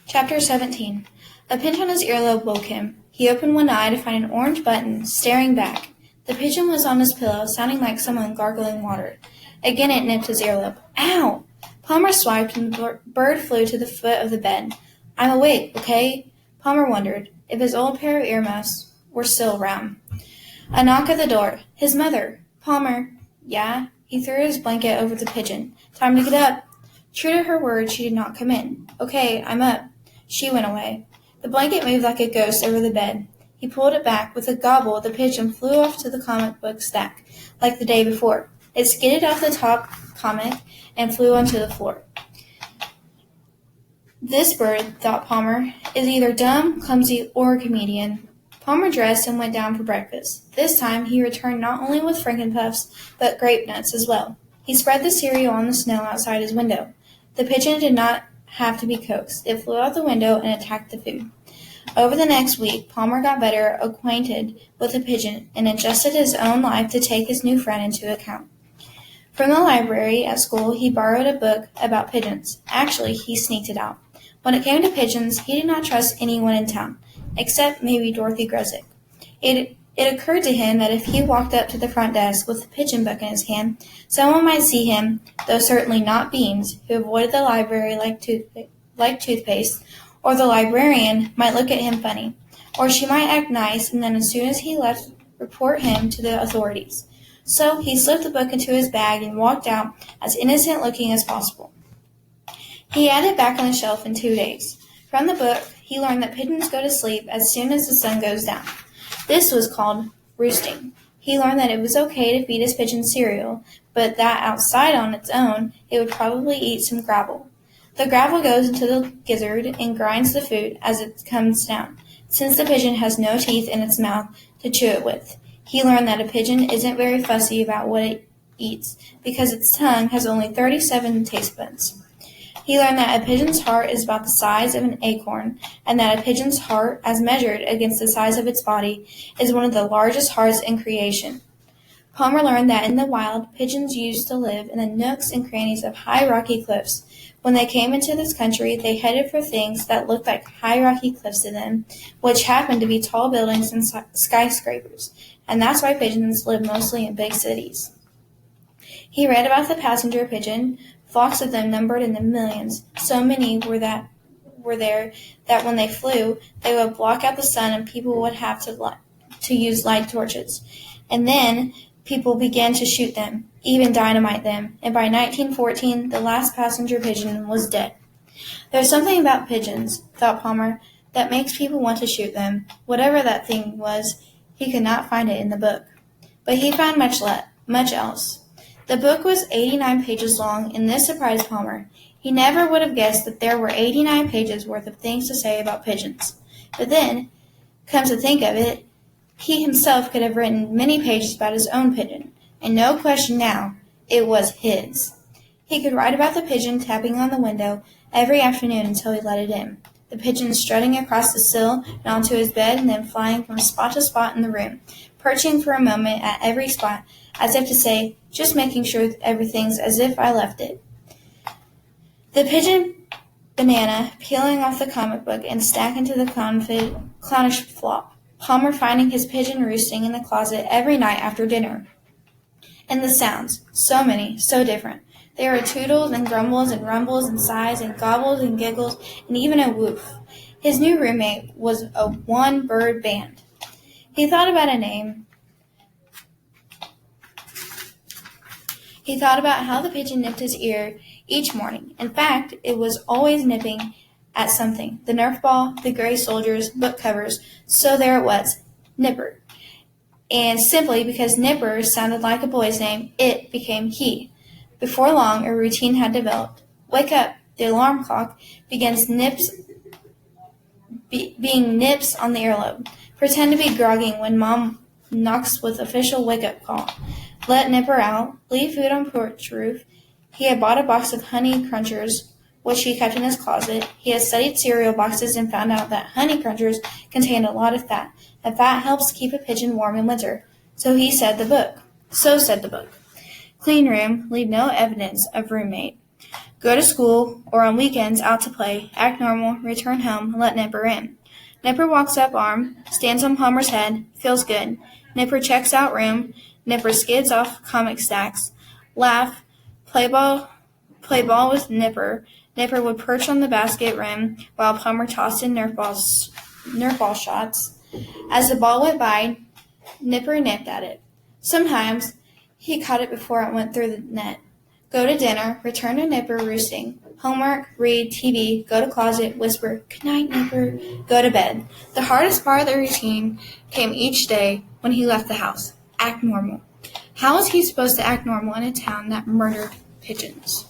Chapter 17. A pinch on his earlobe woke him. He opened one eye to find an orange button staring back. The pigeon was on his pillow, sounding like someone gargling water. Again it nipped his earlobe. Ow! Palmer swiped, and the bird flew to the foot of the bed. I'm awake, okay? Palmer wondered if his old pair of earmuffs were still around. A knock at the door. His mother. Palmer. Yeah? He threw his blanket over the pigeon. Time to get up. True to her word, she did not come in. Okay, I'm up. She went away. The blanket moved like a ghost over the bed. He pulled it back. With a gobble, the pigeon flew off to the comic book stack, like the day before. It skidded off the top comic and flew onto the floor. This bird, thought Palmer, is either dumb, clumsy, or a comedian. Palmer dressed and went down for breakfast. This time he returned not only with frankenpuffs, but grape nuts as well. He spread the cereal on the snow outside his window. The pigeon did not have to be coaxed. It flew out the window and attacked the food. Over the next week, Palmer got better acquainted with the pigeon and adjusted his own life to take his new friend into account. From the library at school, he borrowed a book about pigeons. Actually, he sneaked it out. When it came to pigeons, he did not trust anyone in town, except maybe Dorothy Gruzzick. It occurred to him that if he walked up to the front desk with a pigeon book in his hand, someone might see him, though certainly not Beans, who avoided the library like toothpaste, or the librarian might look at him funny, or she might act nice and then as soon as he left, report him to the authorities. So he slipped the book into his bag and walked out as innocent-looking as possible. He had it back on the shelf in 2 days. From the book, he learned that pigeons go to sleep as soon as the sun goes down. This was called roosting. He learned that it was okay to feed his pigeon cereal, but that outside on its own, it would probably eat some gravel. The gravel goes into the gizzard and grinds the food as it comes down, since the pigeon has no teeth in its mouth to chew it with. He learned that a pigeon isn't very fussy about what it eats because its tongue has only 37 taste buds. He learned that a pigeon's heart is about the size of an acorn, and that a pigeon's heart, as measured against the size of its body, is one of the largest hearts in creation. Palmer learned that in the wild, pigeons used to live in the nooks and crannies of high rocky cliffs. When they came into this country, they headed for things that looked like high rocky cliffs to them, which happened to be tall buildings and skyscrapers, and that's why pigeons live mostly in big cities. He read about the passenger pigeon. Flocks of them numbered in the millions. So many were there that when they flew, they would block out the sun and people would have to use light torches. And then people began to shoot them, even dynamite them, and by 1914 the last passenger pigeon was dead. There's something about pigeons, thought Palmer, that makes people want to shoot them. Whatever that thing was, he could not find it in the book. But he found much else. The book was 89 pages long, and this surprised Palmer. He never would have guessed that there were 89 pages worth of things to say about pigeons. But then, come to think of it, he himself could have written many pages about his own pigeon, and no question now, it was his. He could write about the pigeon tapping on the window every afternoon until he let it in, the pigeon strutting across the sill and onto his bed and then flying from spot to spot in the room, perching for a moment at every spot, as if to say, just making sure everything's as if I left it. The pigeon banana peeling off the comic book and stacking to the clownish flop. Palmer finding his pigeon roosting in the closet every night after dinner. And the sounds, so many, so different. There were tootles and grumbles and rumbles and sighs and gobbles and giggles and even a woof. His new roommate was a one-bird band. He thought about a name. He thought about how the pigeon nipped his ear each morning. In fact, it was always nipping at something. The Nerf ball, the gray soldiers, book covers. So there it was, Nipper. And simply because Nipper sounded like a boy's name, it became he. Before long, a routine had developed. Wake up. The alarm clock begins being nips on the earlobe. Pretend to be grogging when Mom knocks with official wake-up call. Let Nipper out. Leave food on porch roof. He had bought a box of Honey Crunchers, which he kept in his closet. He had studied cereal boxes and found out that Honey Crunchers contained a lot of fat, and fat helps keep a pigeon warm in winter. So said the book. Clean room, leave no evidence of roommate. Go to school, or on weekends out to play, act normal, return home, and let Nipper in. Nipper walks up arm, stands on Palmer's head, feels good. Nipper checks out room. Nipper skids off comic stacks. Laugh, play ball with Nipper. Nipper would perch on the basket rim while Palmer tossed in Nerf ball shots. As the ball went by, Nipper nipped at it. Sometimes he caught it before it went through the net. Go to dinner, return to Nipper roosting. Homework, read, TV, go to closet, whisper, "Good night, Nipper," go to bed. The hardest part of the routine came each day when he left the house. Act normal. How was he supposed to act normal in a town that murdered pigeons?